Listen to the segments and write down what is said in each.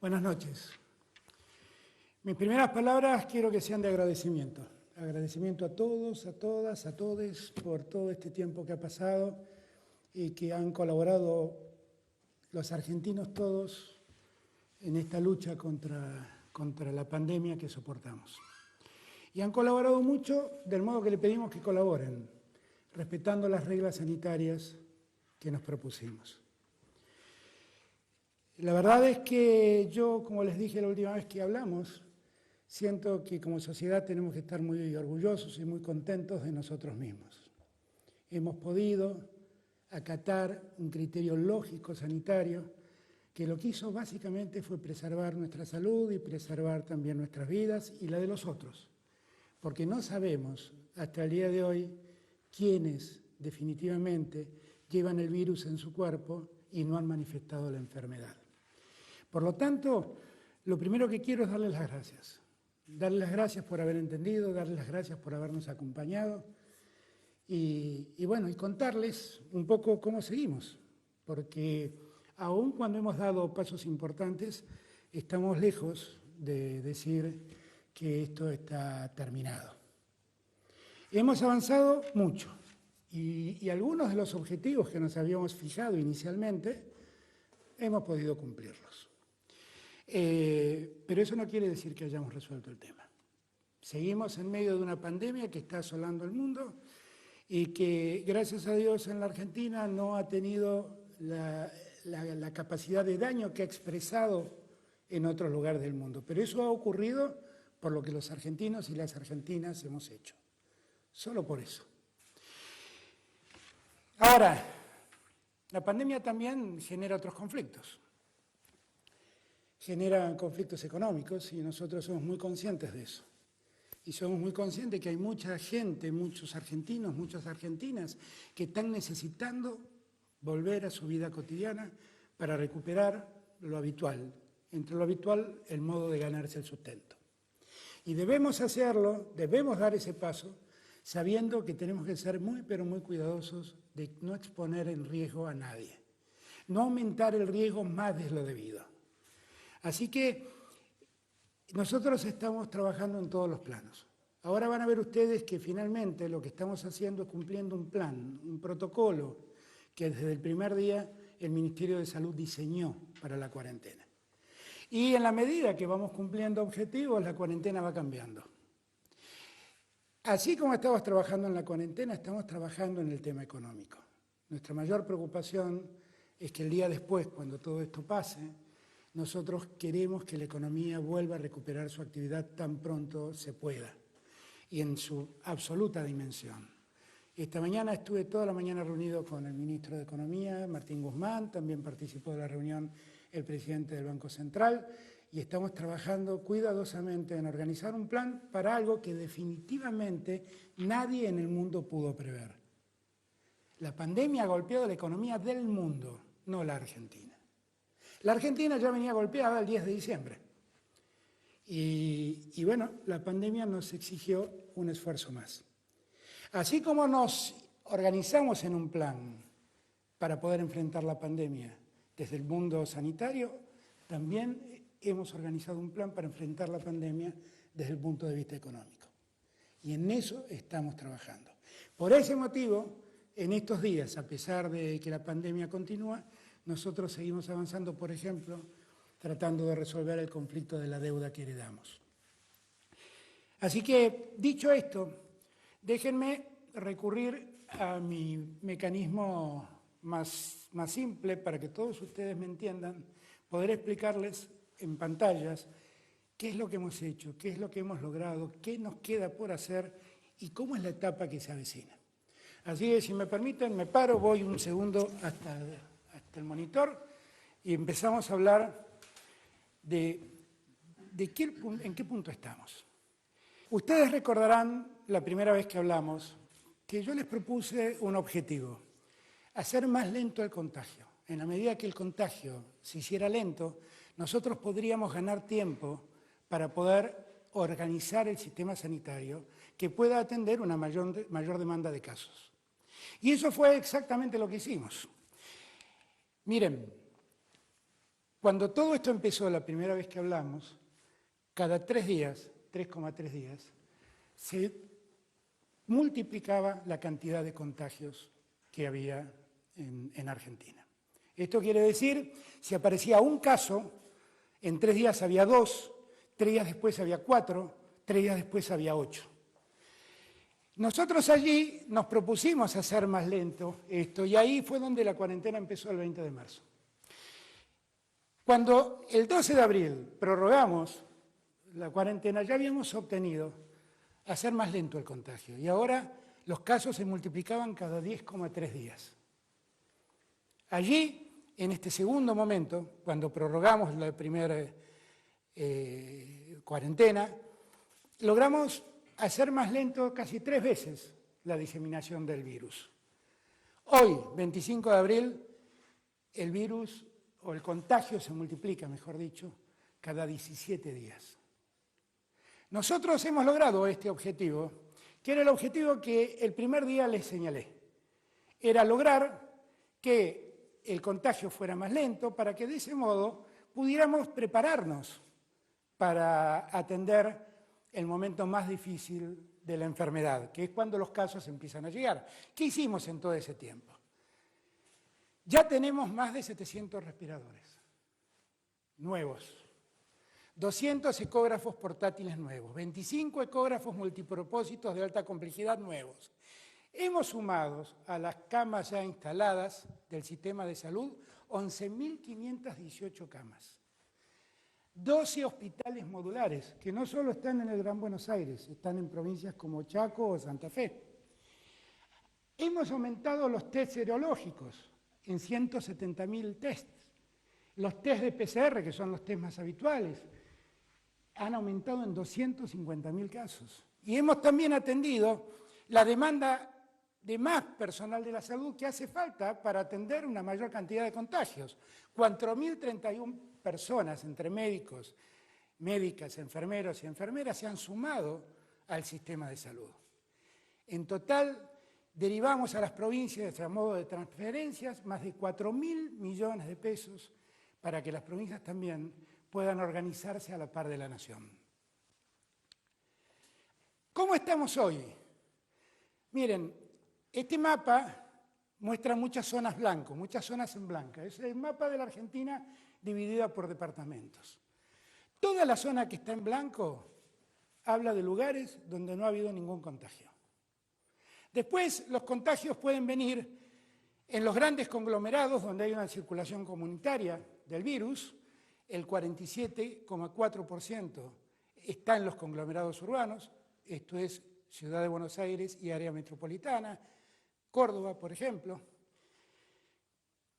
Buenas noches. Mis primeras palabras quiero que sean de agradecimiento. Agradecimiento a todos, a todas, a todes por todo este tiempo que ha pasado y que han colaborado los argentinos todos en esta lucha contra la pandemia que soportamos. Y han colaborado mucho del modo que le pedimos que colaboren, respetando las reglas sanitarias que nos propusimos. La verdad es que yo, como les dije la última vez que hablamos, siento que como sociedad tenemos que estar muy orgullosos y muy contentos de nosotros mismos. Hemos podido acatar un criterio lógico sanitario que lo que hizo básicamente fue preservar nuestra salud y preservar también nuestras vidas y la de los otros. Porque no sabemos hasta el día de hoy quiénes definitivamente llevan el virus en su cuerpo y no han manifestado la enfermedad. Por lo tanto, lo primero que quiero es darles las gracias. Darles las gracias por haber entendido, darles las gracias por habernos acompañado y contarles un poco cómo seguimos. Porque aun cuando hemos dado pasos importantes, estamos lejos de decir que esto está terminado. Hemos avanzado mucho y algunos de los objetivos que nos habíamos fijado inicialmente hemos podido cumplirlos. Pero eso no quiere decir que hayamos resuelto el tema. Seguimos en medio de una pandemia que está asolando el mundo y que, gracias a Dios, en la Argentina no ha tenido la capacidad de daño que ha expresado en otros lugares del mundo. Pero eso ha ocurrido por lo que los argentinos y las argentinas hemos hecho. Solo por eso. Ahora, la pandemia también genera otros conflictos. Genera conflictos económicos y nosotros somos muy conscientes de eso. Y somos muy conscientes que hay mucha gente, muchos argentinos, muchas argentinas que están necesitando volver a su vida cotidiana para recuperar lo habitual. Entre lo habitual, el modo de ganarse el sustento. Y debemos hacerlo, debemos dar ese paso, sabiendo que tenemos que ser muy, pero muy cuidadosos de no exponer en riesgo a nadie. No aumentar el riesgo más de lo debido. Así que nosotros estamos trabajando en todos los planos. Ahora van a ver ustedes que finalmente lo que estamos haciendo es cumpliendo un plan, un protocolo que desde el primer día el Ministerio de Salud diseñó para la cuarentena. Y en la medida que vamos cumpliendo objetivos, la cuarentena va cambiando. Así como estamos trabajando en la cuarentena, estamos trabajando en el tema económico. Nuestra mayor preocupación es que el día después, cuando todo esto pase, nosotros queremos que la economía vuelva a recuperar su actividad tan pronto se pueda y en su absoluta dimensión. Esta mañana estuve toda la mañana reunido con el ministro de Economía, Martín Guzmán, también participó de la reunión el presidente del Banco Central y estamos trabajando cuidadosamente en organizar un plan para algo que definitivamente nadie en el mundo pudo prever. La pandemia ha golpeado la economía del mundo, no la Argentina. La Argentina ya venía golpeada el 10 de diciembre. Y la pandemia nos exigió un esfuerzo más. Así como nos organizamos en un plan para poder enfrentar la pandemia desde el mundo sanitario, también hemos organizado un plan para enfrentar la pandemia desde el punto de vista económico. Y en eso estamos trabajando. Por ese motivo, en estos días, a pesar de que la pandemia continúa, nosotros seguimos avanzando, por ejemplo, tratando de resolver el conflicto de la deuda que heredamos. Así que, dicho esto, déjenme recurrir a mi mecanismo más simple para que todos ustedes me entiendan, poder explicarles en pantallas qué es lo que hemos hecho, qué es lo que hemos logrado, qué nos queda por hacer y cómo es la etapa que se avecina. Así que, si me permiten, me paro, voy un segundo hasta el monitor y empezamos a hablar de en qué punto estamos. Ustedes recordarán la primera vez que hablamos que yo les propuse un objetivo, hacer más lento el contagio. En la medida que el contagio se hiciera lento, nosotros podríamos ganar tiempo para poder organizar el sistema sanitario que pueda atender una mayor demanda de casos. Y eso fue exactamente lo que hicimos. Miren, Cuando todo esto empezó, la primera vez que hablamos, cada 3 días, 3,3 días, se multiplicaba la cantidad de contagios que había en Argentina. Esto quiere decir, si aparecía un caso, en 3 días había 2, 3 días después había 4, 3 días después había 8. Nosotros allí nos propusimos hacer más lento esto, y ahí fue donde la cuarentena empezó el 20 de marzo. Cuando el 12 de abril prorrogamos la cuarentena, ya habíamos obtenido hacer más lento el contagio, y ahora los casos se multiplicaban cada 10,3 días. Allí, en este segundo momento, cuando prorrogamos la primera cuarentena, logramos hacer más lento casi 3 veces la diseminación del virus. Hoy, 25 de abril, el virus, o el contagio se multiplica, mejor dicho, cada 17 días. Nosotros hemos logrado este objetivo, que era el objetivo que el primer día les señalé. Era lograr que el contagio fuera más lento para que de ese modo pudiéramos prepararnos para atender el momento más difícil de la enfermedad, que es cuando los casos empiezan a llegar. ¿Qué hicimos en todo ese tiempo? Ya tenemos más de 700 respiradores nuevos, 200 ecógrafos portátiles nuevos, 25 ecógrafos multipropósitos de alta complejidad nuevos. Hemos sumado a las camas ya instaladas del sistema de salud 11.518 camas. 12 hospitales modulares, que no solo están en el Gran Buenos Aires, están en provincias como Chaco o Santa Fe. Hemos aumentado los test serológicos en 170.000 tests. Los test de PCR, que son los test más habituales, han aumentado en 250.000 casos. Y hemos también atendido la demanda de más personal de la salud que hace falta para atender una mayor cantidad de contagios. 4.031 personas, entre médicos, médicas, enfermeros y enfermeras, se han sumado al sistema de salud. En total, derivamos a las provincias, a modo de transferencias, más de 4.000 millones de pesos para que las provincias también puedan organizarse a la par de la nación. ¿Cómo estamos hoy? Miren, este mapa muestra muchas zonas blancas, muchas zonas en blanca. Es el mapa de la Argentina dividida por departamentos. Toda la zona que está en blanco habla de lugares donde no ha habido ningún contagio. Después, los contagios pueden venir en los grandes conglomerados donde hay una circulación comunitaria del virus. El 47,4% está en los conglomerados urbanos, esto es Ciudad de Buenos Aires y área metropolitana, Córdoba, por ejemplo.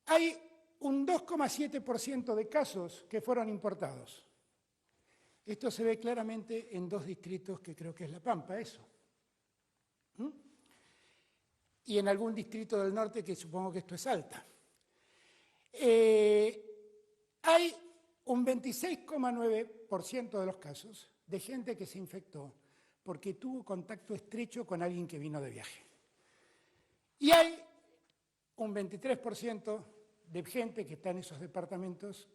Hay un 2,7% de casos que fueron importados. Esto se ve claramente en 2 distritos que creo que es La Pampa, eso. Y en algún distrito del norte que supongo que esto es Salta. Hay un 26,9% de los casos de gente que se infectó porque tuvo contacto estrecho con alguien que vino de viaje. Y hay un 23% de gente que está en esos departamentos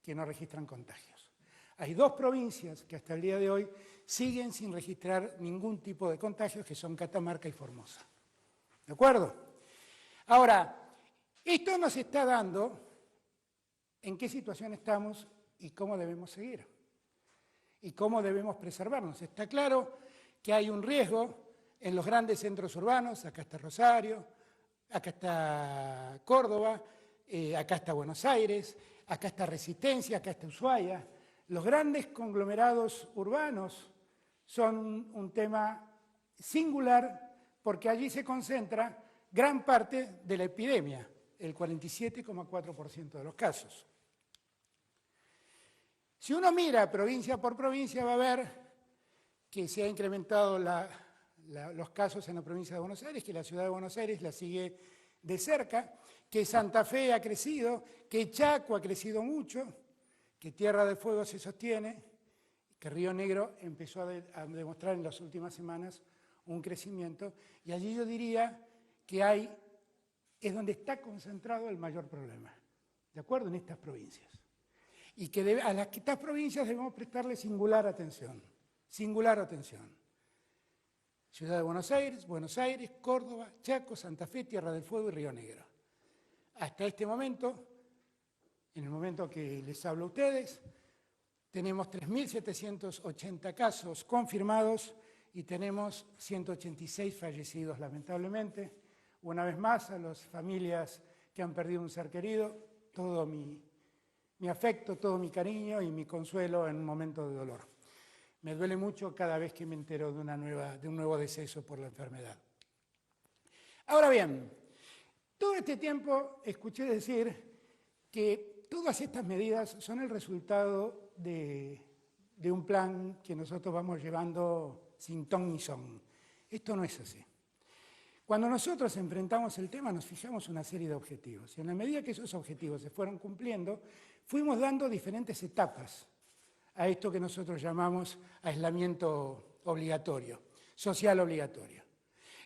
que no registran contagios. Hay 2 provincias que hasta el día de hoy siguen sin registrar ningún tipo de contagios, que son Catamarca y Formosa. ¿De acuerdo? Ahora, esto nos está dando en qué situación estamos y cómo debemos seguir. Y cómo debemos preservarnos. Está claro que hay un riesgo en los grandes centros urbanos, acá está Rosario, acá está Córdoba, acá está Buenos Aires, acá está Resistencia, acá está Ushuaia. Los grandes conglomerados urbanos son un tema singular porque allí se concentra gran parte de la epidemia, el 47,4% de los casos. Si uno mira provincia por provincia va a ver que se ha incrementado los casos en la provincia de Buenos Aires, que la ciudad de Buenos Aires la sigue de cerca, que Santa Fe ha crecido, que Chaco ha crecido mucho, que Tierra del Fuego se sostiene, que Río Negro empezó a demostrar en las últimas semanas un crecimiento, y allí yo diría que es donde está concentrado el mayor problema, ¿de acuerdo? En estas provincias. y que a estas provincias debemos prestarle singular atención. Singular atención. Ciudad de Buenos Aires, Córdoba, Chaco, Santa Fe, Tierra del Fuego y Río Negro. Hasta este momento, en el momento que les hablo a ustedes, tenemos 3.780 casos confirmados y tenemos 186 fallecidos, lamentablemente. Una vez más, a las familias que han perdido un ser querido, todo mi afecto, todo mi cariño y mi consuelo en un momento de dolor. Me duele mucho cada vez que me entero de un nuevo deceso por la enfermedad. Ahora bien, todo este tiempo escuché decir que todas estas medidas son el resultado de un plan que nosotros vamos llevando sin ton ni son. Esto no es así. Cuando nosotros enfrentamos el tema nos fijamos una serie de objetivos y en la medida que esos objetivos se fueron cumpliendo, fuimos dando diferentes etapas a esto que nosotros llamamos aislamiento obligatorio, social obligatorio.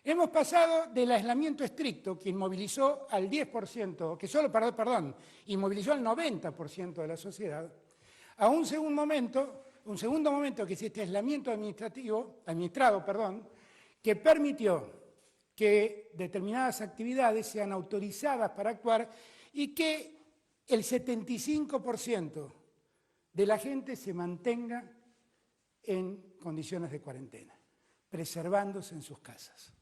Hemos pasado del aislamiento estricto, que inmovilizó al 10%, que solo, inmovilizó al 90% de la sociedad, a un segundo momento que es este aislamiento administrado, que permitió que determinadas actividades sean autorizadas para actuar y que el 75% de la gente se mantenga en condiciones de cuarentena, preservándose en sus casas.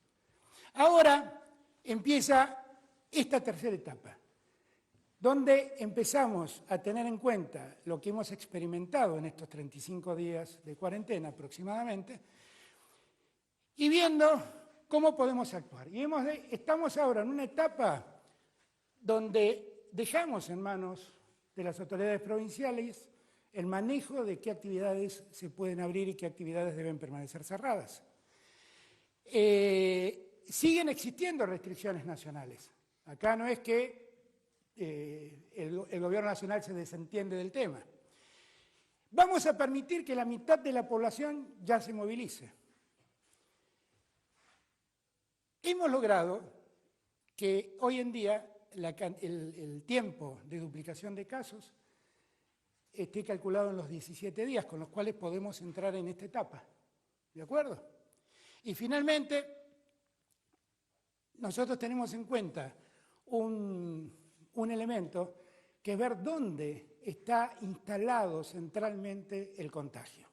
Ahora empieza esta tercera etapa, donde empezamos a tener en cuenta lo que hemos experimentado en estos 35 días de cuarentena aproximadamente, y viendo cómo podemos actuar. Y estamos ahora en una etapa donde dejamos en manos de las autoridades provinciales el manejo de qué actividades se pueden abrir y qué actividades deben permanecer cerradas. Siguen existiendo restricciones nacionales. Acá no es que el gobierno nacional se desentiende del tema. Vamos a permitir que la mitad de la población ya se movilice. Hemos logrado que hoy en día el tiempo de duplicación de casos esté calculado en los 17 días, con los cuales podemos entrar en esta etapa. ¿De acuerdo? Y finalmente, nosotros tenemos en cuenta un elemento que es ver dónde está instalado centralmente el contagio.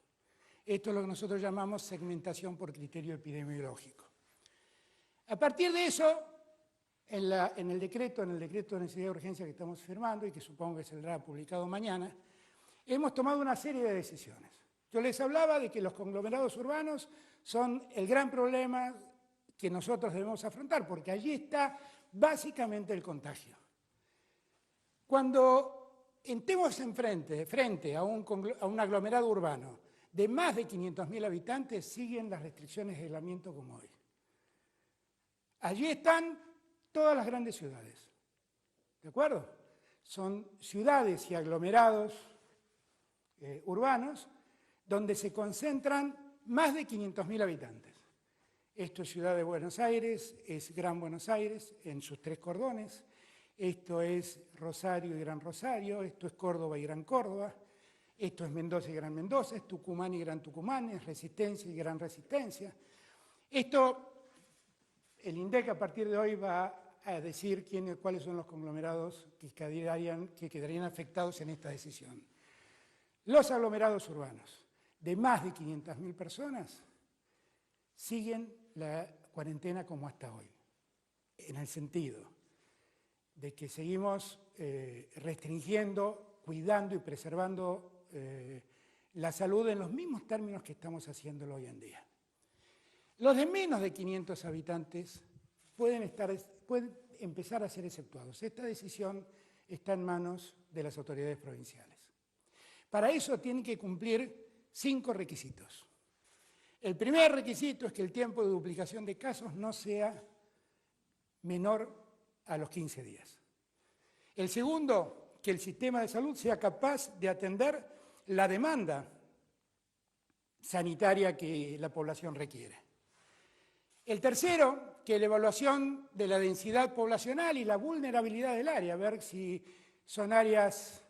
Esto es lo que nosotros llamamos segmentación por criterio epidemiológico. A partir de eso, en el decreto de necesidad de urgencia que estamos firmando y que supongo que saldrá publicado mañana, hemos tomado una serie de decisiones. Yo les hablaba de que los conglomerados urbanos son el gran problema que nosotros debemos afrontar, porque allí está básicamente el contagio. Cuando estemos frente a un aglomerado urbano de más de 500.000 habitantes, siguen las restricciones de aislamiento como hoy. Allí están todas las grandes ciudades, ¿de acuerdo? Son ciudades y aglomerados urbanos donde se concentran más de 500.000 habitantes. Esto es Ciudad de Buenos Aires, es Gran Buenos Aires en sus 3 cordones, esto es Rosario y Gran Rosario, esto es Córdoba y Gran Córdoba, esto es Mendoza y Gran Mendoza, es Tucumán y Gran Tucumán, es Resistencia y Gran Resistencia. El INDEC a partir de hoy va a decir cuáles son los conglomerados que quedarían afectados en esta decisión. Los aglomerados urbanos de más de 500.000 personas siguen la cuarentena como hasta hoy, en el sentido de que seguimos restringiendo, cuidando y preservando la salud en los mismos términos que estamos haciéndolo hoy en día. Los de menos de 500 habitantes pueden empezar a ser exceptuados. Esta decisión está en manos de las autoridades provinciales. Para eso tienen que cumplir 5 requisitos. El primer requisito es que el tiempo de duplicación de casos no sea menor a los 15 días. El segundo, que el sistema de salud sea capaz de atender la demanda sanitaria que la población requiere. El tercero, que la evaluación de la densidad poblacional y la vulnerabilidad del área, ver si son áreas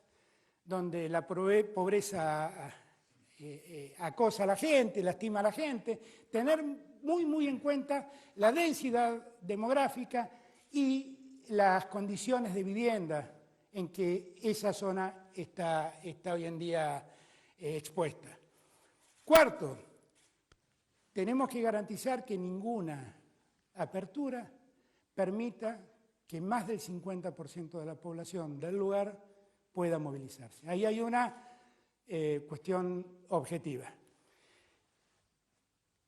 donde la pobreza acosa a la gente, lastima a la gente, tener muy en cuenta la densidad demográfica y las condiciones de vivienda en que esa zona está hoy en día expuesta. Cuarto, tenemos que garantizar que ninguna apertura permita que más del 50% de la población del lugar pueda movilizarse. Ahí hay una cuestión objetiva.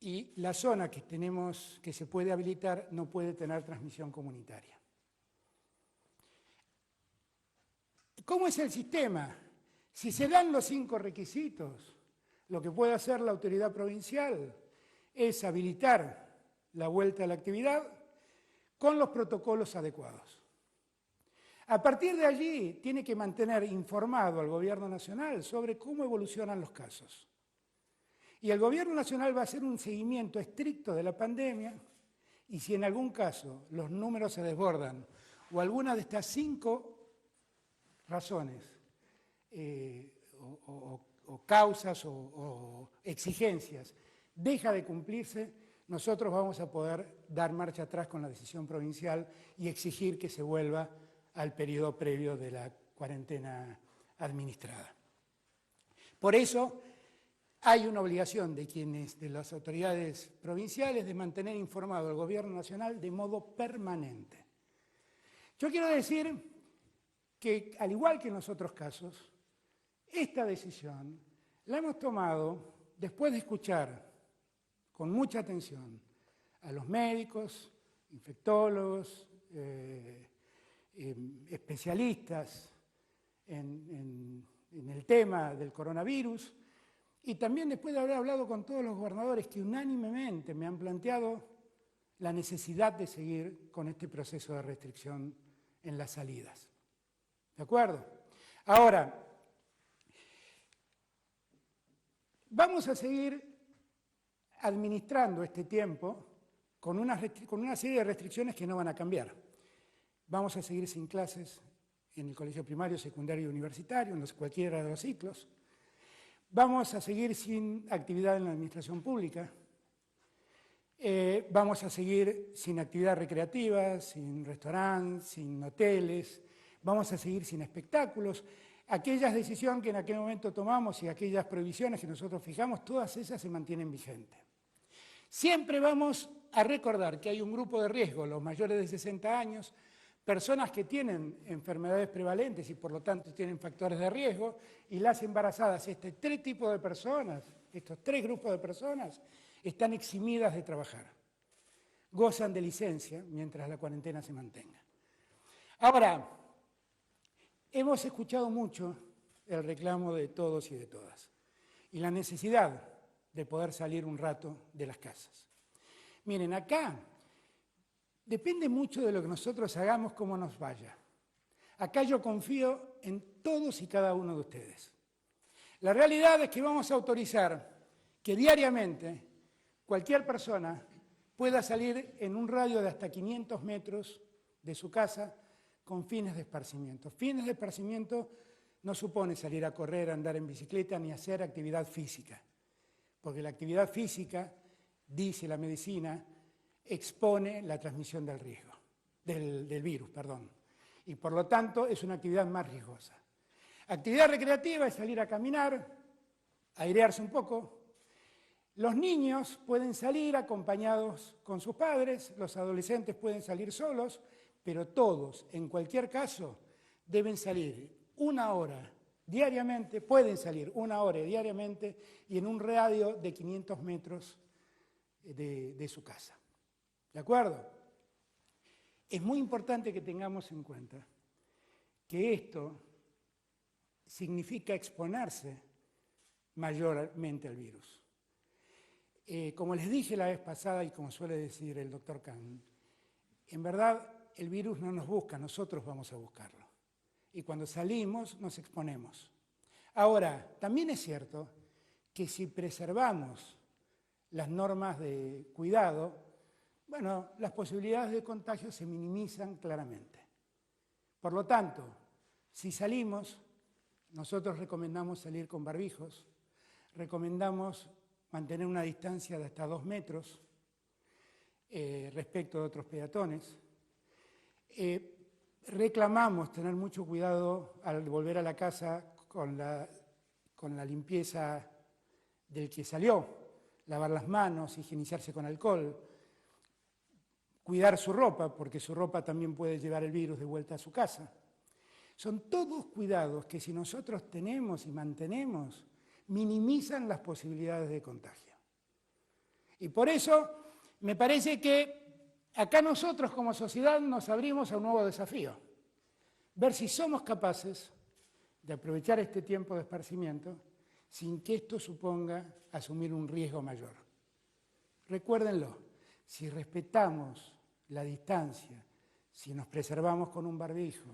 Y la zona que se puede habilitar no puede tener transmisión comunitaria. ¿Cómo es el sistema? Si se dan los 5 requisitos, lo que puede hacer la autoridad provincial es habilitar la vuelta a la actividad con los protocolos adecuados. A partir de allí, tiene que mantener informado al Gobierno Nacional sobre cómo evolucionan los casos. Y el Gobierno Nacional va a hacer un seguimiento estricto de la pandemia y si en algún caso los números se desbordan o alguna de estas 5 razones o causas o exigencias deja de cumplirse, nosotros vamos a poder dar marcha atrás con la decisión provincial y exigir que se vuelva al periodo previo de la cuarentena administrada. Por eso hay una obligación de las autoridades provinciales de mantener informado al Gobierno Nacional de modo permanente. Yo quiero decir que, al igual que en los otros casos, esta decisión la hemos tomado después de escuchar con mucha atención a los médicos, infectólogos, especialistas en el tema del coronavirus y también después de haber hablado con todos los gobernadores que unánimemente me han planteado la necesidad de seguir con este proceso de restricción en las salidas. ¿De acuerdo? Ahora, vamos a seguir administrando este tiempo con una serie de restricciones que no van a cambiar. Vamos a seguir sin clases en el colegio primario, secundario y universitario, en cualquiera de los ciclos. Vamos a seguir sin actividad en la administración pública. Vamos a seguir sin actividad recreativa, sin restaurantes, sin hoteles. Vamos a seguir sin espectáculos. Aquellas decisiones que en aquel momento tomamos y aquellas prohibiciones que nosotros fijamos, todas esas se mantienen vigentes. Siempre vamos a recordar que hay un grupo de riesgo, los mayores de 60 años, personas que tienen enfermedades prevalentes y por lo tanto tienen factores de riesgo, y las embarazadas. Estos 3 tipos de personas, estos 3 grupos de personas, están eximidas de trabajar. Gozan de licencia mientras la cuarentena se mantenga. Ahora, hemos escuchado mucho el reclamo de todos y de todas y la necesidad de poder salir un rato de las casas. Miren, acá depende mucho de lo que nosotros hagamos, cómo nos vaya. Acá yo confío en todos y cada uno de ustedes. La realidad es que vamos a autorizar que diariamente cualquier persona pueda salir en un radio de hasta 500 metros de su casa con fines de esparcimiento. Fines de esparcimiento no supone salir a correr, andar en bicicleta ni hacer actividad física, porque la actividad física, dice la medicina, expone la transmisión del riesgo, del virus, perdón. Y por lo tanto es una actividad más riesgosa. Actividad recreativa es salir a caminar, airearse un poco. Los niños pueden salir acompañados con sus padres, los adolescentes pueden salir solos, pero todos, en cualquier caso, deben salir 1 hora diariamente, pueden salir 1 hora diariamente y en un radio de 500 metros de su casa. ¿De acuerdo? Es muy importante que tengamos en cuenta que esto significa exponerse mayormente al virus. Como les dije la vez pasada y como suele decir el doctor Kahn, en verdad el virus no nos busca, nosotros vamos a buscarlo. Y cuando salimos nos exponemos. Ahora, también es cierto que si preservamos las normas de cuidado, bueno, las posibilidades de contagio se minimizan claramente. Por lo tanto, si salimos, nosotros recomendamos salir con barbijos, recomendamos mantener una distancia de hasta 2 metros respecto de otros peatones. Reclamamos tener mucho cuidado al volver a la casa con la limpieza del que salió, lavar las manos, higienizarse con alcohol, cuidar su ropa, porque su ropa también puede llevar el virus de vuelta a su casa. Son todos cuidados que si nosotros tenemos y mantenemos, minimizan las posibilidades de contagio. Y por eso me parece que acá nosotros como sociedad nos abrimos a un nuevo desafío. Ver si somos capaces de aprovechar este tiempo de esparcimiento sin que esto suponga asumir un riesgo mayor. Recuérdenlo, si respetamos la distancia, si nos preservamos con un barbijo,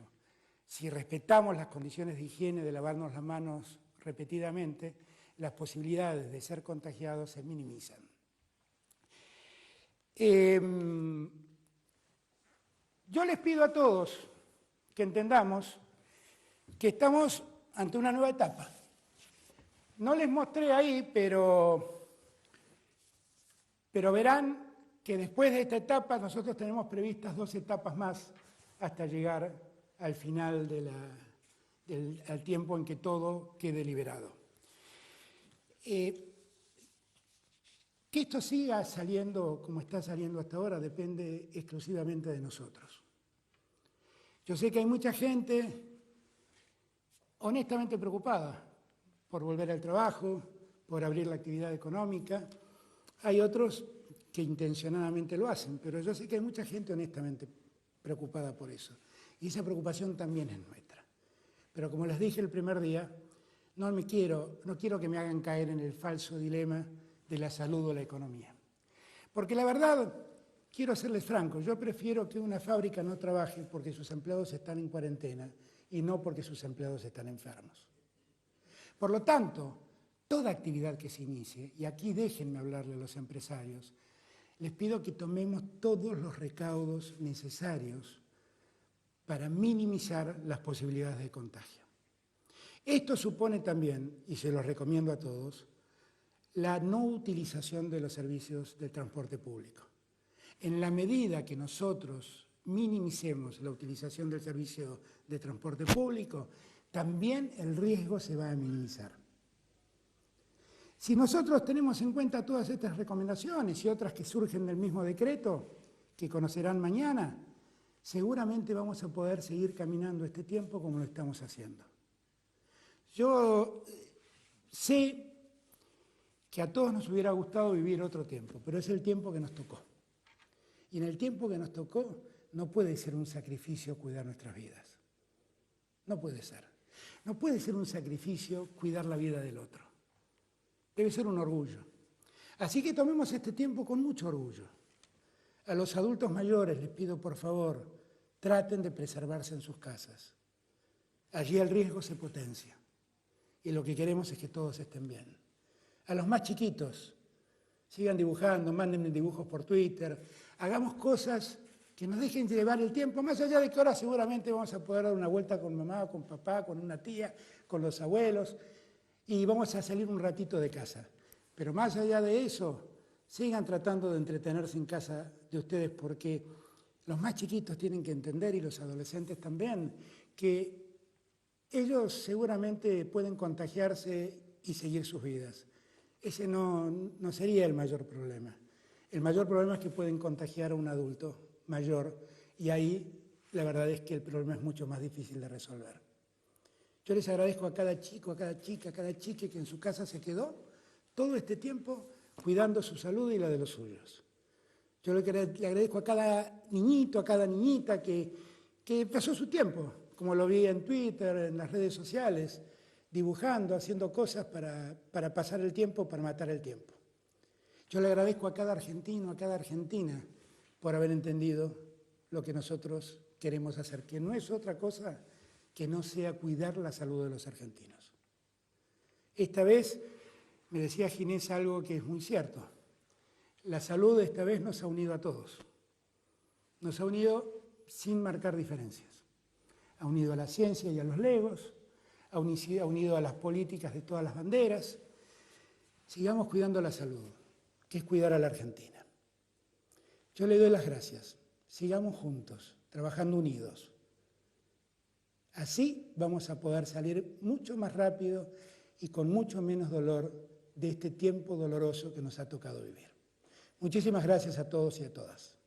si respetamos las condiciones de higiene de lavarnos las manos repetidamente, las posibilidades de ser contagiados se minimizan. Yo les pido a todos que entendamos que estamos ante una nueva etapa. No les mostré ahí, pero verán que después de esta etapa nosotros tenemos previstas 2 etapas más hasta llegar al final al tiempo en que todo quede liberado. Que esto siga saliendo como está saliendo hasta ahora depende exclusivamente de nosotros. Yo sé que hay mucha gente honestamente preocupada por volver al trabajo, por abrir la actividad económica. Hay otros que intencionadamente lo hacen, pero yo sé que hay mucha gente honestamente preocupada por eso. Y esa preocupación también es nuestra. Pero como les dije el primer día, no quiero que me hagan caer en el falso dilema de la salud o la economía. Porque la verdad, quiero serles franco, yo prefiero que una fábrica no trabaje porque sus empleados están en cuarentena y no porque sus empleados están enfermos. Por lo tanto, toda actividad que se inicie, y aquí déjenme hablarle a los empresarios, les pido que tomemos todos los recaudos necesarios para minimizar las posibilidades de contagio. Esto supone también, y se los recomiendo a todos, la no utilización de los servicios de transporte público. En la medida que nosotros minimicemos la utilización del servicio de transporte público, también el riesgo se va a minimizar. Si nosotros tenemos en cuenta todas estas recomendaciones y otras que surgen del mismo decreto, que conocerán mañana, seguramente vamos a poder seguir caminando este tiempo como lo estamos haciendo. Yo sé que a todos nos hubiera gustado vivir otro tiempo, pero es el tiempo que nos tocó. Y en el tiempo que nos tocó no puede ser un sacrificio cuidar nuestras vidas. No puede ser. No puede ser un sacrificio cuidar la vida del otro. Debe ser un orgullo. Así que tomemos este tiempo con mucho orgullo. A los adultos mayores les pido, por favor, traten de preservarse en sus casas. Allí el riesgo se potencia. Y lo que queremos es que todos estén bien. A los más chiquitos, sigan dibujando, mándenme dibujos por Twitter, hagamos cosas que nos dejen llevar el tiempo, más allá de que ahora seguramente vamos a poder dar una vuelta con mamá, con papá, con una tía, con los abuelos, y vamos a salir un ratito de casa. Pero más allá de eso, sigan tratando de entretenerse en casa de ustedes, porque los más chiquitos tienen que entender, y los adolescentes también, que ellos seguramente pueden contagiarse y seguir sus vidas. Ese no sería el mayor problema. El mayor problema es que pueden contagiar a un adulto mayor, y ahí la verdad es que el problema es mucho más difícil de resolver. Yo les agradezco a cada chico, a cada chica, a cada chique que en su casa se quedó todo este tiempo cuidando su salud y la de los suyos. Yo le agradezco a cada niñito, a cada niñita que pasó su tiempo, como lo vi en Twitter, en las redes sociales, dibujando, haciendo cosas para pasar el tiempo, para matar el tiempo. Yo le agradezco a cada argentino, a cada argentina, por haber entendido lo que nosotros queremos hacer, que no es otra cosa que no sea cuidar la salud de los argentinos. Esta vez me decía Ginés algo que es muy cierto. La salud esta vez nos ha unido a todos. Nos ha unido sin marcar diferencias. Ha unido a la ciencia y a los legos, ha unido a las políticas de todas las banderas. Sigamos cuidando la salud, que es cuidar a la Argentina. Yo le doy las gracias. Sigamos juntos, trabajando unidos. Así vamos a poder salir mucho más rápido y con mucho menos dolor de este tiempo doloroso que nos ha tocado vivir. Muchísimas gracias a todos y a todas.